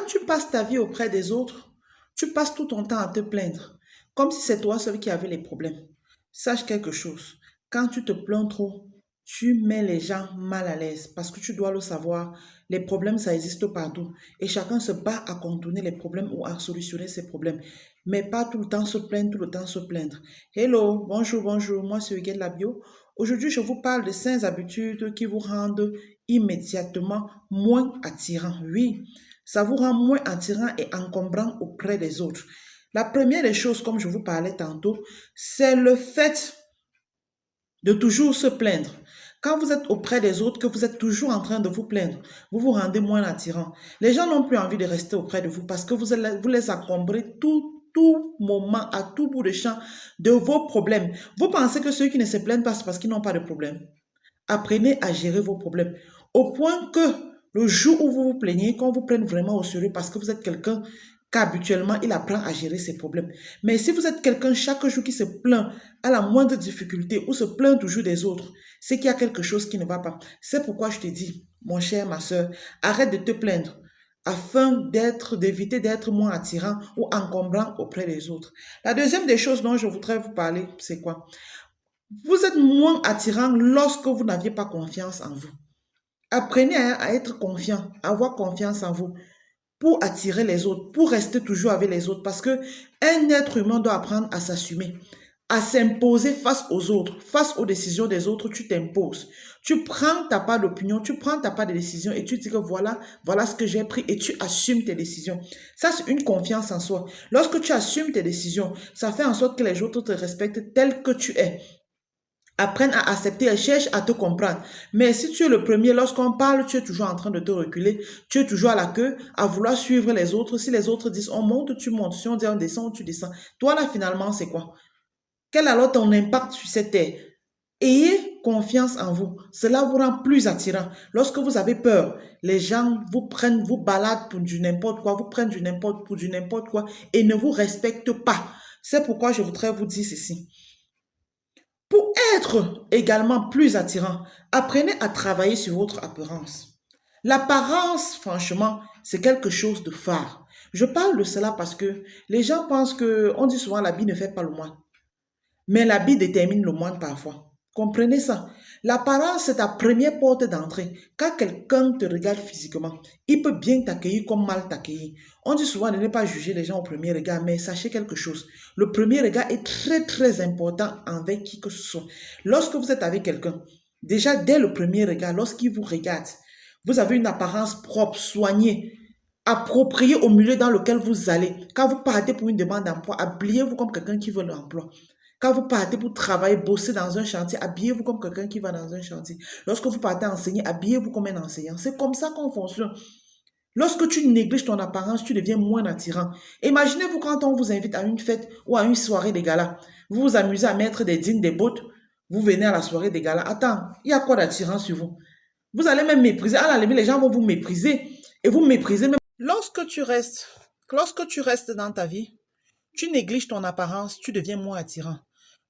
Quand tu passes ta vie auprès des autres, tu passes tout ton temps à te plaindre, comme si c'est toi seul qui avais les problèmes. Sache quelque chose, quand tu te plains trop, tu mets les gens mal à l'aise parce que tu dois le savoir, les problèmes, ça existe partout et chacun se bat à contourner les problèmes ou à solutionner ses problèmes, mais pas tout le temps se plaindre, tout le temps se plaindre. Hello, bonjour, bonjour, moi c'est Huguette Labio. Aujourd'hui, je vous parle de 5 habitudes qui vous rendent immédiatement moins attirant. Oui, ça vous rend moins attirant et encombrant auprès des autres. La première des choses, comme je vous parlais tantôt, c'est le fait de toujours se plaindre. Quand vous êtes auprès des autres, que vous êtes toujours en train de vous plaindre, vous vous rendez moins attirant. Les gens n'ont plus envie de rester auprès de vous parce que vous les encombrez tout moment, à tout bout de champ de vos problèmes. Vous pensez que ceux qui ne se plaignent pas, c'est parce qu'ils n'ont pas de problème. Apprenez à gérer vos problèmes. Au point que le jour où vous vous plaignez, qu'on vous prenne vraiment au sérieux parce que vous êtes quelqu'un qu'habituellement, il apprend à gérer ses problèmes. Mais si vous êtes quelqu'un chaque jour qui se plaint à la moindre difficulté ou se plaint toujours des autres, c'est qu'il y a quelque chose qui ne va pas. C'est pourquoi je te dis, mon cher, ma soeur, arrête de te plaindre afin d'éviter d'être moins attirant ou encombrant auprès des autres. La deuxième des choses dont je voudrais vous parler, c'est quoi? Vous êtes moins attirant lorsque vous n'aviez pas confiance en vous. Apprenez à être confiant, à avoir confiance en vous pour attirer les autres, pour rester toujours avec les autres. Parce que un être humain doit apprendre à s'assumer, à s'imposer face aux autres, face aux décisions des autres, tu t'imposes. Tu prends ta part d'opinion, tu prends ta part de décision et tu dis que voilà ce que j'ai pris et tu assumes tes décisions. Ça, c'est une confiance en soi. Lorsque tu assumes tes décisions, ça fait en sorte que les autres te respectent tel que tu es. Apprennent à accepter et cherchent à te comprendre. Mais si tu es le premier, lorsqu'on parle, tu es toujours en train de te reculer, tu es toujours à la queue, à vouloir suivre les autres. Si les autres disent on monte, tu montes. Si on dit on descend, tu descends. Toi là, finalement, c'est quoi? Quel est alors ton impact sur cette terre? Ayez confiance en vous. Cela vous rend plus attirant. Lorsque vous avez peur, les gens vous prennent, vous baladent pour du n'importe quoi, vous prennent du n'importe quoi et ne vous respectent pas. C'est pourquoi je voudrais vous dire ceci. Pour être également plus attirant, apprenez à travailler sur votre apparence. L'apparence, franchement, c'est quelque chose de phare. Je parle de cela parce que les gens pensent que, on dit souvent l'habit ne fait pas le moine. Mais l'habit détermine le moine parfois. Comprenez ça. L'apparence, c'est ta première porte d'entrée. Quand quelqu'un te regarde physiquement, il peut bien t'accueillir comme mal t'accueillir. On dit souvent de ne pas juger les gens au premier regard, mais sachez quelque chose. Le premier regard est très important avec qui que ce soit. Lorsque vous êtes avec quelqu'un, déjà dès le premier regard, lorsqu'il vous regarde, vous avez une apparence propre, soignée, appropriée au milieu dans lequel vous allez. Quand vous partez pour une demande d'emploi, habillez-vous comme quelqu'un qui veut l'emploi. Quand vous partez pour travailler, bosser dans un chantier, habillez-vous comme quelqu'un qui va dans un chantier. Lorsque vous partez enseigner, habillez-vous comme un enseignant. C'est comme ça qu'on fonctionne. Lorsque tu négliges ton apparence, tu deviens moins attirant. Imaginez-vous quand on vous invite à une fête ou à une soirée de gala. Vous vous amusez à mettre des jeans, des bottes. Vous venez à la soirée des galas. Attends, il y a quoi d'attirant sur vous? Vous allez même mépriser. À la limite, les gens vont vous mépriser. Et vous méprisez même. Lorsque tu restes dans ta vie, tu négliges ton apparence, tu deviens moins attirant.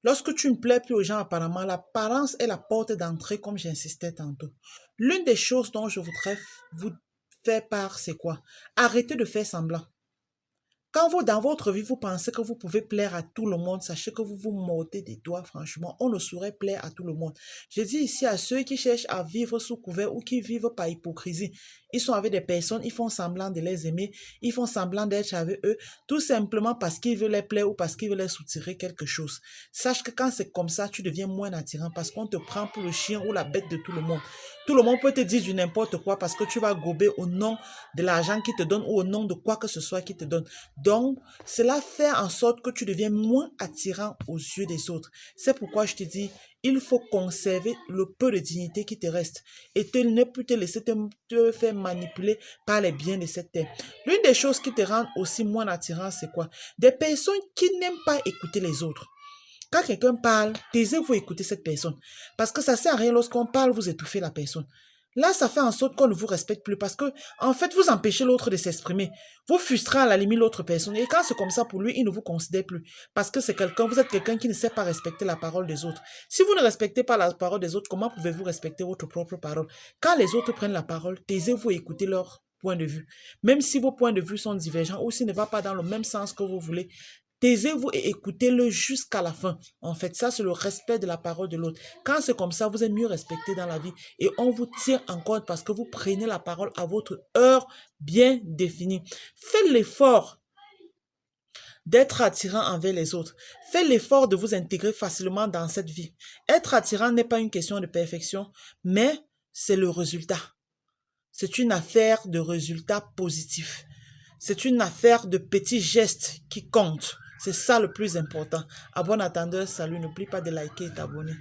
Lorsque tu ne plais plus aux gens, apparemment, l'apparence est la porte d'entrée, comme j'insistais tantôt. L'une des choses dont je voudrais vous faire part, c'est quoi? Arrêtez de faire semblant. Quand vous, dans votre vie, vous pensez que vous pouvez plaire à tout le monde, sachez que vous vous mordez des doigts, franchement. On ne saurait plaire à tout le monde. Je dis ici à ceux qui cherchent à vivre sous couvert ou qui vivent par hypocrisie. Ils sont avec des personnes, ils font semblant de les aimer, ils font semblant d'être avec eux, tout simplement parce qu'ils veulent les plaire ou parce qu'ils veulent les soutirer quelque chose. Sache que quand c'est comme ça, tu deviens moins attirant parce qu'on te prend pour le chien ou la bête de tout le monde. Tout le monde peut te dire du n'importe quoi parce que tu vas gober au nom de l'argent qu'il te donne ou au nom de quoi que ce soit qu'il te donne. Donc, cela fait en sorte que tu deviens moins attirant aux yeux des autres. C'est pourquoi je te dis, il faut conserver le peu de dignité qui te reste et ne plus te laisser te faire manipuler par les biens de cette terre. L'une des choses qui te rend aussi moins attirant, c'est quoi? Des personnes qui n'aiment pas écouter les autres. Quand quelqu'un parle, taisez-vous écouter cette personne. Parce que ça ne sert à rien lorsqu'on parle, vous étouffez la personne. Là, ça fait en sorte qu'on ne vous respecte plus parce que, en fait, vous empêchez l'autre de s'exprimer. Vous frustrez à la limite l'autre personne. Et quand c'est comme ça pour lui, il ne vous considère plus. Parce que vous êtes quelqu'un qui ne sait pas respecter la parole des autres. Si vous ne respectez pas la parole des autres, comment pouvez-vous respecter votre propre parole? Quand les autres prennent la parole, taisez-vous et écoutez leur point de vue. Même si vos points de vue sont divergents ou s'il ne va pas dans le même sens que vous voulez, taisez-vous et écoutez-le jusqu'à la fin. En fait, ça, c'est le respect de la parole de l'autre. Quand c'est comme ça, vous êtes mieux respecté dans la vie et on vous tient en compte parce que vous prenez la parole à votre heure bien définie. Faites l'effort d'être attirant envers les autres. Faites l'effort de vous intégrer facilement dans cette vie. Être attirant n'est pas une question de perfection, mais c'est le résultat. C'est une affaire de résultats positifs. C'est une affaire de petits gestes qui comptent. C'est ça le plus important. À bon attendeur, salut. N'oublie pas de liker et t'abonner.